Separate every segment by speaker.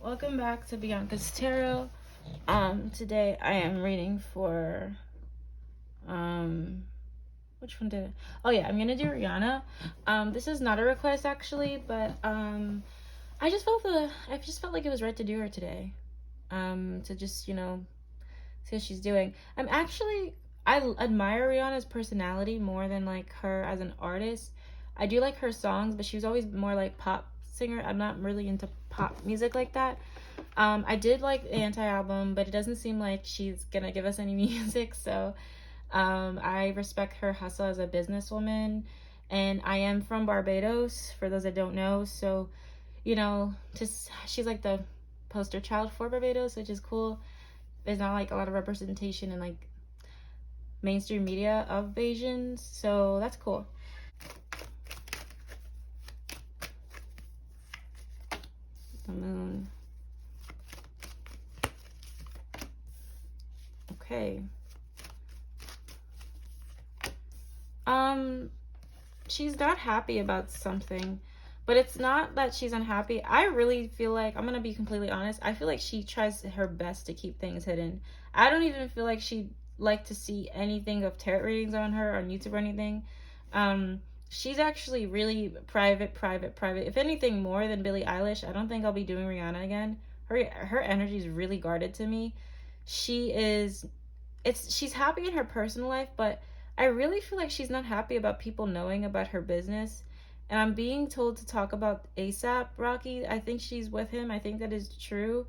Speaker 1: Welcome back to Bianca's Tarot. Today I am reading for which one did it? Oh yeah, I'm gonna do Rihanna. This is not a request actually, but I just felt like it was right to do her today. To just, see what she's doing. I admire Rihanna's personality more than like her as an artist. I do like her songs, but she was always more like pop singer. I'm not really into pop music like that. I did like the anti-album, but it doesn't seem like she's gonna give us any music. So I respect her hustle as a businesswoman, and I am from Barbados. For those that don't know, so just she's like the poster child for Barbados, which is cool. There's not like a lot of representation in like mainstream media of Asians, so that's cool. The moon. Okay. She's not happy about something, but it's not that she's unhappy. I really feel like, I'm gonna be completely honest, I feel like she tries her best to keep things hidden. I don't even feel like she'd like to see anything of tarot readings on her on YouTube or anything. She's actually really private. If anything, more than Billie Eilish. I don't think I'll be doing Rihanna again. Her energy is really guarded to me. She is she's happy in her personal life, but I really feel like she's not happy about people knowing about her business. And I'm being told to talk about ASAP Rocky. I think she's with him. I think that is true.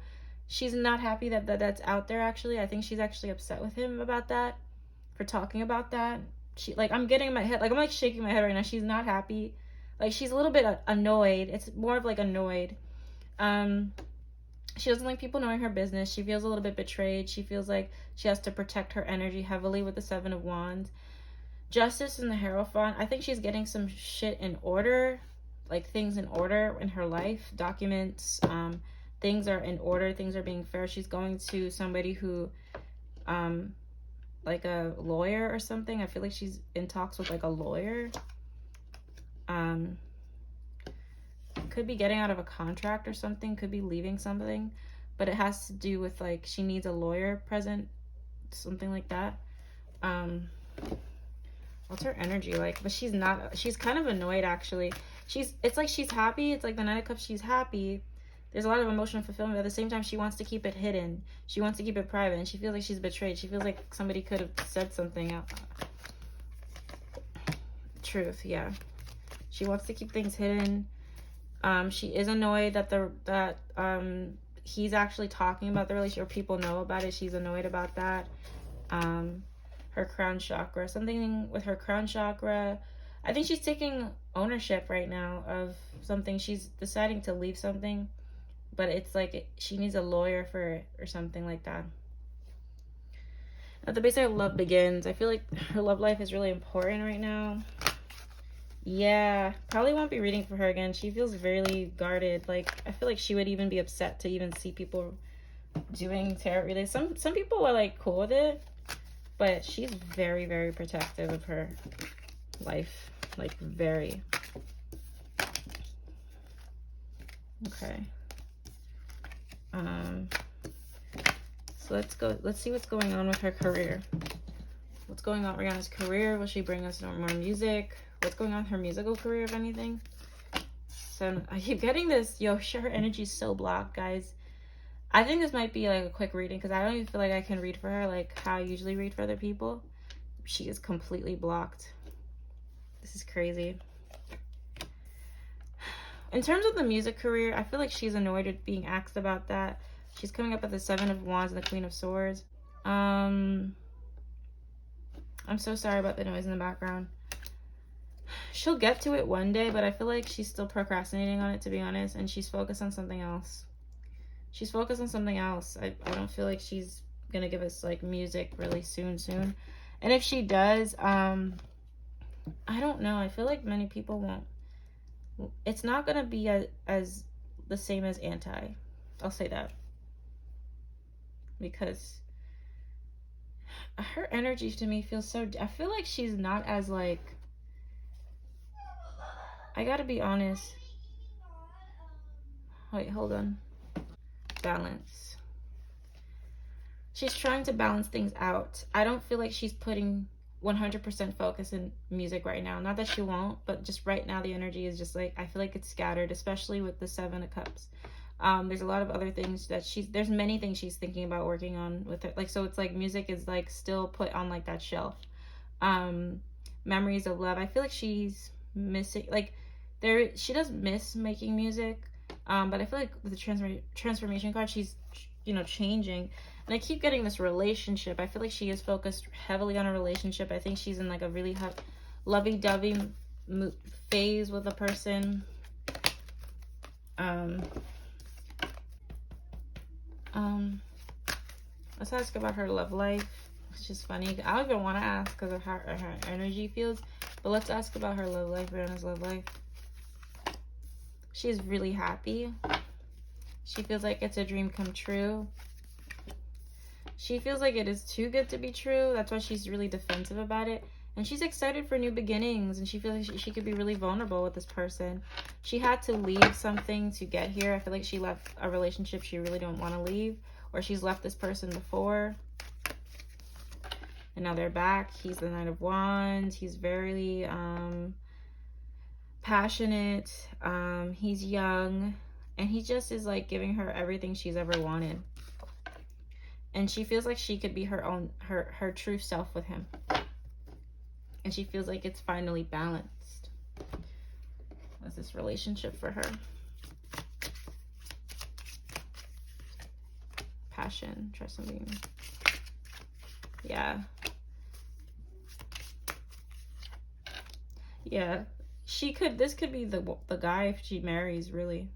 Speaker 1: She's not happy that's out there actually. I think she's actually upset with him about that, for talking about that. She, like, I'm getting my head, like, I'm like shaking my head right now. She's not happy. Like, she's a little bit annoyed. It's more of like annoyed. Um she doesn't like people knowing her business. She feels a little bit betrayed. She feels like she has to protect her energy heavily with the Seven of Wands. Justice and the Hierophant. I think she's getting some shit in order, like things in order in her life. Documents, things are in order. Things are being fair. She's going to somebody who, like a lawyer or something. I feel like she's in talks with like a lawyer. Could be getting out of a contract or something, could be leaving something, but it has to do with like she needs a lawyer present, something like that. What's her energy like? But she's kind of annoyed actually. It's like she's happy. It's like the Knight of Cups, she's happy. There's a lot of emotional fulfillment, but at the same time she wants to keep it hidden. She wants to keep it private, and she feels like she's betrayed. She feels like somebody could have said something out. Truth, yeah. She wants to keep things hidden. She is annoyed that he's actually talking about the relationship, or people know about it. She's annoyed about that. Her crown chakra, something with her crown chakra. I think she's taking ownership right now of something. She's deciding to leave something, but it's like she needs a lawyer for it or something like that. At the base of love begins. I feel like her love life is really important right now. Yeah, probably won't be reading for her again. She feels very guarded. Like, I feel like she would even be upset to even see people doing tarot readings. Some people are like cool with it, but she's very protective of her life. Like, very. Okay. So let's see what's going on with her career. What's going on with Rihanna's career? Will she bring us more music? What's going on with her musical career, if anything? So I keep getting this, her energy's so blocked, guys. I think this might be like a quick reading, because I don't even feel like I can read for her like how I usually read for other people. She is completely blocked. This is crazy. In terms of the music career, I feel like she's annoyed at being asked about that. She's coming up at the Seven of Wands and the Queen of Swords. I'm so sorry about the noise in the background. She'll get to it one day, but I feel like she's still procrastinating on it, to be honest, and she's focused on something else. She's focused on something else. I don't feel like she's gonna give us like music really soon. And if she does, I don't know. I feel like many people won't. It's not gonna be as the same as Anti. I'll say that. Because her energy to me feels so, I feel like she's not as like, I gotta be honest. Wait, hold on. Balance. She's trying to balance things out. I don't feel like she's putting 100% focus in music right now. Not that she won't, but just right now the energy is just like, I feel like it's scattered, especially with the Seven of Cups. There's a lot of other things that there's many things she's thinking about working on with it. Like, so it's like music is like still put on like that shelf. Memories of love. I feel like she's missing, like she does miss making music. But I feel like with the transformation card, she's, you know, changing. And I keep getting this relationship. I feel like she is focused heavily on a relationship. I think she's in like a really lovey-dovey phase with a person. Let's ask about her love life. It's just funny. I don't even want to ask because of how her energy feels. But let's ask about her love life, Rihanna's love life. She's really happy. She feels like it's a dream come true. She feels like it is too good to be true. That's why she's really defensive about it. And she's excited for new beginnings. And she feels like she could be really vulnerable with this person. She had to leave something to get here. I feel like she left a relationship she really don't want to leave. Or she's left this person before. And now they're back. He's the Knight of Wands. He's very passionate. He's young. And he just is like giving her everything she's ever wanted. And she feels like she could be her own, her true self with him. And she feels like it's finally balanced. What's this relationship for her? Passion, trust something. Yeah. Yeah. This could be the guy if she marries, really.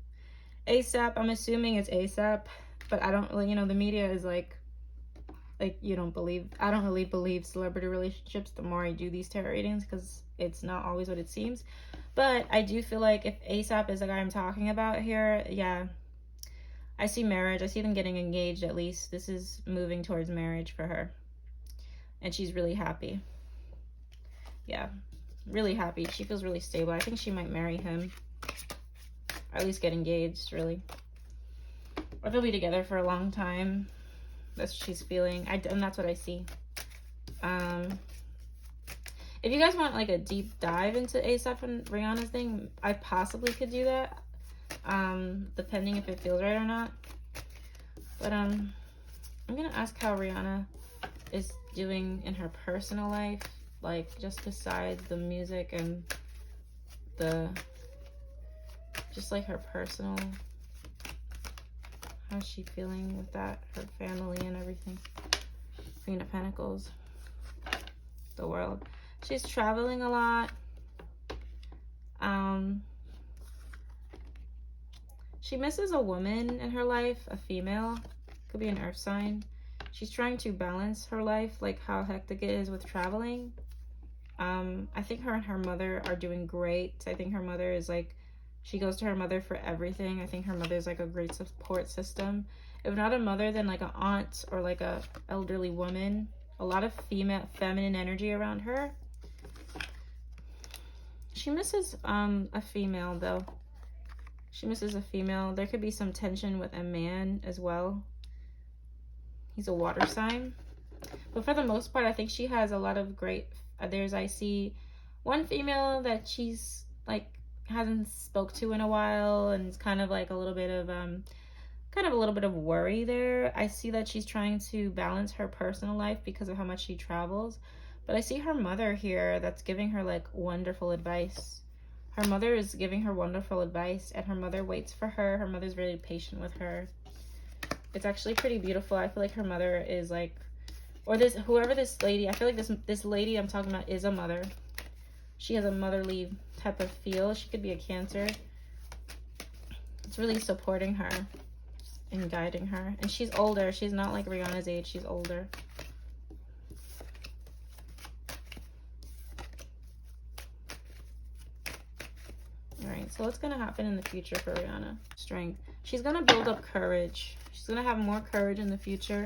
Speaker 1: ASAP, I'm assuming it's ASAP. But I don't really, you know, the media is like I don't really believe celebrity relationships the more I do these tarot readings, because it's not always what it seems. But I do feel like if ASAP is the guy I'm talking about here, yeah, I see marriage. I see them getting engaged at least. This is moving towards marriage for her. And she's really happy. Yeah, really happy. She feels really stable. I think she might marry him. Or at least get engaged, really. Or they'll be together for a long time. That's what she's feeling. And that's what I see. If you guys want like a deep dive into ASAP and Rihanna's thing, I possibly could do that. Depending if it feels right or not. But I'm gonna ask how Rihanna is doing in her personal life, like just besides the music and just like her personal. How's she feeling with that? Her family and everything. Queen of Pentacles. The World. She's traveling a lot. She misses a woman in her life, a female. Could be an earth sign. She's trying to balance her life, like how hectic it is with traveling. I think her and her mother are doing great. I think her mother is like, she goes to her mother for everything. I think her mother is like a great support system. If not a mother, then like an aunt or like a elderly woman. A lot of feminine energy around her. She misses a female though. She misses a female. There could be some tension with a man as well. He's a water sign. But for the most part, I think she has a lot of great... I see one female that she's like hasn't spoke to in a while, and it's kind of like a little bit of worry there. I see that she's trying to balance her personal life because of how much she travels. But I see her mother here that's giving her like wonderful advice. Her mother is giving her wonderful advice, and her mother waits for her. Her mother's really patient with her. It's actually pretty beautiful. I feel like her mother is like, or whoever this lady, I feel like this lady I'm talking about is a mother. She has a motherly type of feel. She could be a Cancer. It's really supporting her and guiding her. And she's older. She's not like Rihanna's age. She's older. Alright, so what's going to happen in the future for Rihanna? Strength. She's going to build up courage. She's going to have more courage in the future.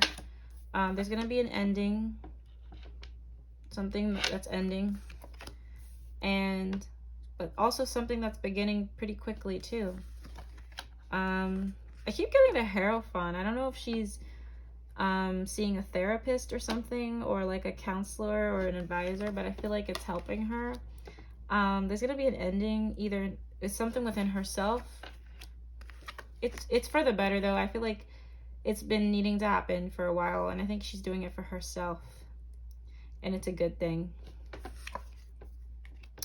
Speaker 1: There's going to be an ending. Something that's ending. But also something that's beginning pretty quickly too. I keep getting the Hierophant. I don't know if she's seeing a therapist or something, or like a counselor or an advisor, but I feel like it's helping her. There's gonna be an ending. Either it's something within herself. It's for the better though. I feel like it's been needing to happen for a while, and I think she's doing it for herself, and it's a good thing.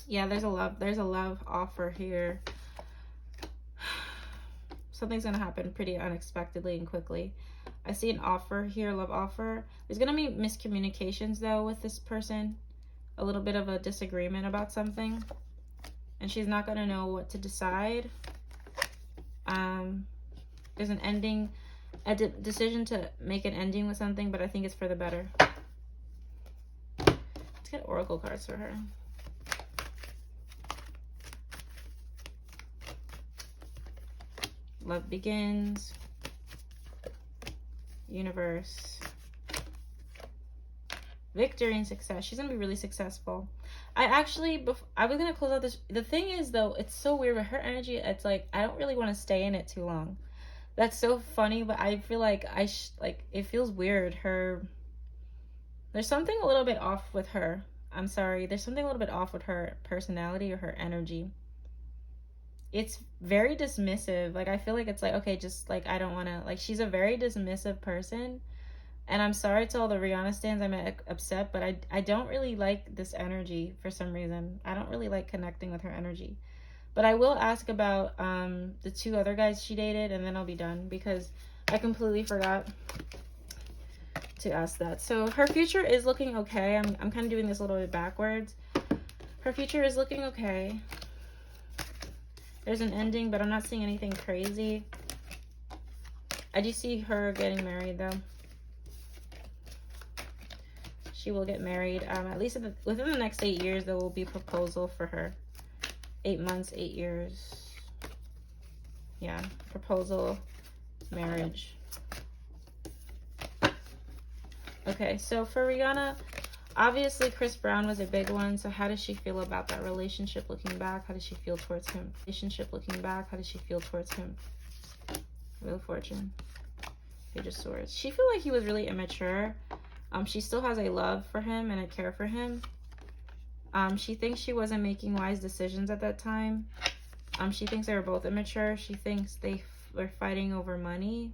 Speaker 1: Yeah, there's a love offer here. Something's gonna happen pretty unexpectedly and quickly. I see an offer here, love offer. There's gonna be miscommunications though with this person, a little bit of a disagreement about something, and she's not gonna know what to decide. There's an ending, a decision to make an ending with something, but I think it's for the better. Let's get oracle cards for her. Love begins. Universe. Victory and success. She's gonna be really successful. I was gonna close out this. The thing is though, it's so weird with her energy. It's like I don't really want to stay in it too long. That's so funny, but I feel like it feels weird. There's something a little bit off with her. I'm sorry. There's something a little bit off with her personality or her energy. It's very dismissive. Like I feel like it's like, okay, just like I don't want to, like she's a very dismissive person. And I'm sorry to all the Rihanna stans, I'm upset, but I don't really like this energy for some reason. I don't really like connecting with her energy. But I will ask about the 2 other guys she dated, and then I'll be done because I completely forgot to ask that. So her future is looking okay. I'm kind of doing this a little bit backwards. Her future is looking okay. There's an ending, but I'm not seeing anything crazy. I do see her getting married though. She will get married. At least within the next 8 years, there will be a proposal for her. 8 months, 8 years. Yeah, proposal, marriage. Okay, so for Rihanna, obviously Chris Brown was a big one. So how does she feel about that relationship looking back? How does she feel towards him? Relationship looking back, how does she feel towards him? Wheel of Fortune. Page of Swords. She feel like he was really immature. She still has a love for him and a care for him. She thinks she wasn't making wise decisions at that time. She thinks they were both immature. She thinks they were fighting over money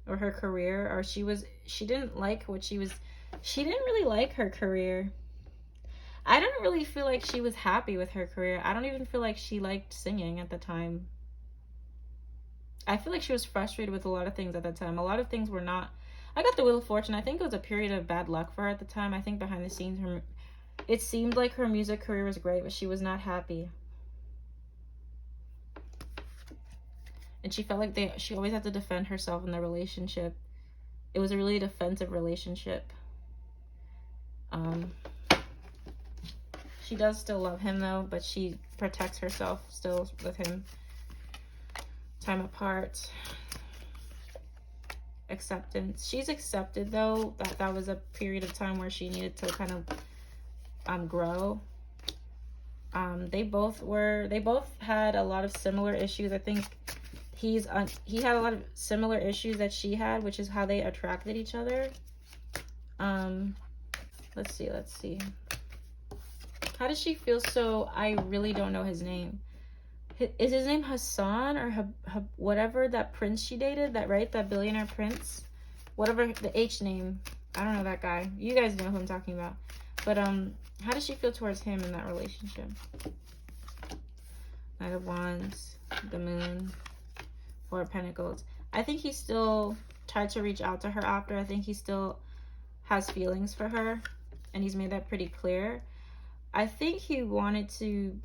Speaker 1: or her career, or she didn't like what she didn't really like her career. I don't really feel like she was happy with her career. I don't even feel like she liked singing at the time. I feel like she was frustrated with a lot of things at that time. A lot of things were not... I got the Wheel of Fortune. I think it was a period of bad luck for her at the time. I think behind the scenes, it seemed like her music career was great, but she was not happy. And she felt like she always had to defend herself in the relationship. It was a really defensive relationship. She does still love him though, but she protects herself still with him. Time apart. Acceptance. She's accepted though that was a period of time where she needed to kind of grow. They both had a lot of similar issues. I think he had a lot of similar issues that she had, which is how they attracted each other. Let's see. How does she feel? So I really don't know his name. Is his name Hassan or whatever, that prince she dated, that billionaire prince, whatever the H name. I don't know that guy. You guys know who I'm talking about. But how does she feel towards him in that relationship? Knight of Wands, the Moon, Four of Pentacles. I think he still tried to reach out to her after. I think he still has feelings for her, and he's made that pretty clear. I think he wanted to...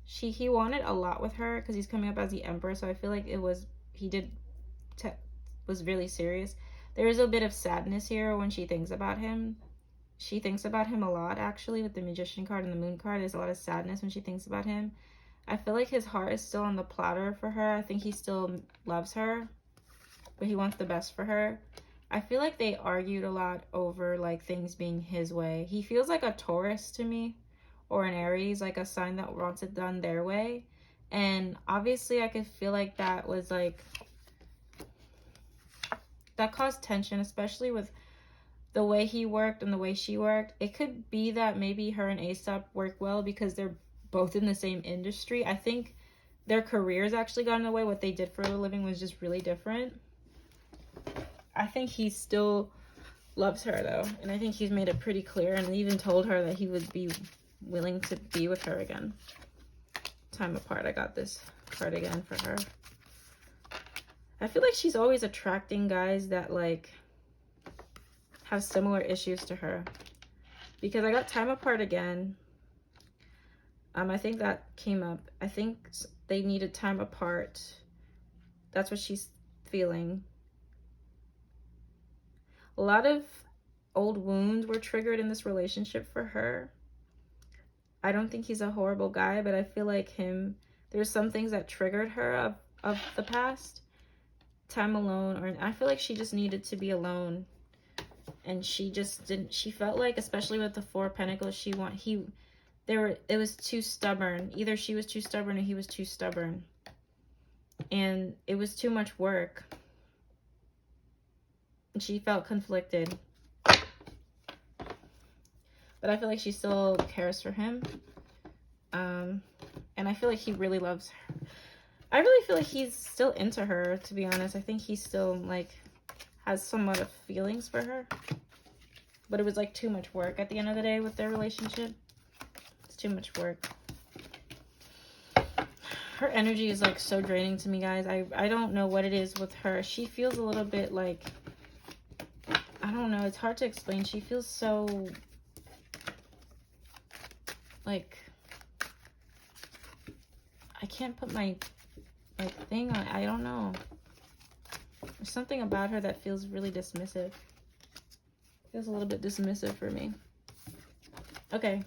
Speaker 1: He wanted a lot with her because he's coming up as the Emperor, so I feel like was really serious. There is a bit of sadness here when she thinks about him. She thinks about him a lot, actually, with the Magician card and the Moon card. There's a lot of sadness when she thinks about him. I feel like his heart is still on the platter for her. I think he still loves her, but he wants the best for her. I feel like they argued a lot over like things being his way. He feels like a Taurus to me, or an Aries, like a sign that wants it done their way. And obviously I could feel like that was like, that caused tension, especially with the way he worked and the way she worked. It could be that maybe her and ASAP work well because they're both in the same industry. I think their careers actually got in the way. What they did for a living was just really different. I think he still loves her though, and I think he's made it pretty clear and even told her that he would be willing to be with her again. Time apart. I got this card again for her. I feel like she's always attracting guys that like have similar issues to her, because I got time apart again. I think that came up. I think they needed time apart. That's what she's feeling. A lot of old wounds were triggered in this relationship for her. I don't think he's a horrible guy, but I feel like there's some things that triggered her of the past. Time alone, or I feel like she just needed to be alone. And she just didn't, she felt like, especially with the Four of Pentacles, it was too stubborn. Either she was too stubborn or he was too stubborn. And it was too much work. And she felt conflicted. But I feel like she still cares for him. And I feel like he really loves her. I really feel like he's still into her, to be honest. I think he still, like, has somewhat of feelings for her. But it was, like, too much work at the end of the day with their relationship. It's too much work. Her energy is, like, so draining to me, guys. I don't know what it is with her. She feels a little bit, like, I don't know. It's hard to explain. She feels so, like, I can't put my thing on. I don't know. There's something about her that feels really dismissive. Feels a little bit dismissive for me. Okay.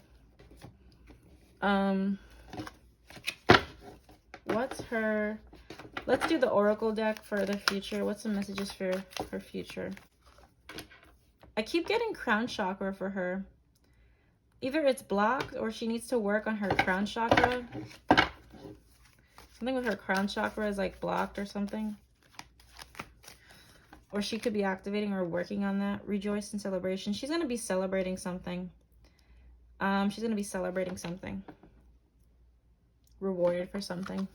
Speaker 1: What's her... Let's do the Oracle deck for the future. What's the messages for her future? I keep getting crown chakra for her. Either it's blocked or she needs to work on her crown chakra. Something with her crown chakra is like blocked or something. Or she could be activating or working on that. Rejoice in celebration. She's going to be celebrating something. She's going to be celebrating something. Rewarded for something.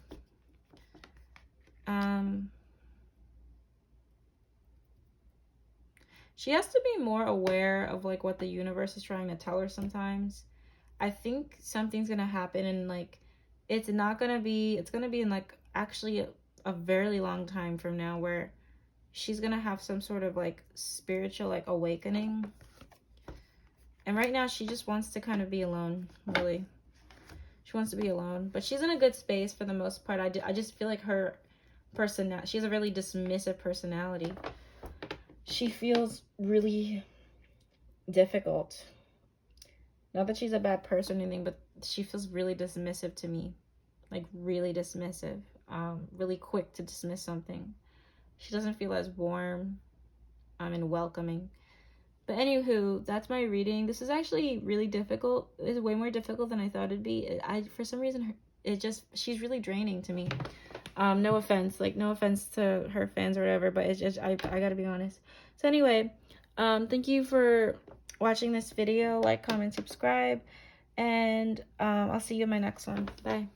Speaker 1: She has to be more aware of like what the universe is trying to tell her sometimes. I think something's going to happen and like it's going to be in like actually a very long time from now where she's going to have some sort of like spiritual like awakening. And right now she just wants to kind of be alone, really. She wants to be alone, but she's in a good space for the most part. I just feel like her personality, she has a really dismissive personality. She feels really difficult. Not that she's a bad person or anything, but she feels really dismissive to me. Like really dismissive. Really quick to dismiss something. She doesn't feel as warm and welcoming. But anywho, that's my reading. This is actually really difficult. It's way more difficult than I thought it'd be. For some reason, she's really draining to me. No offense, no offense to her fans or whatever, but it's just, I gotta be honest. So anyway, thank you for watching this video. Like, comment, subscribe, and I'll see you in my next one. Bye.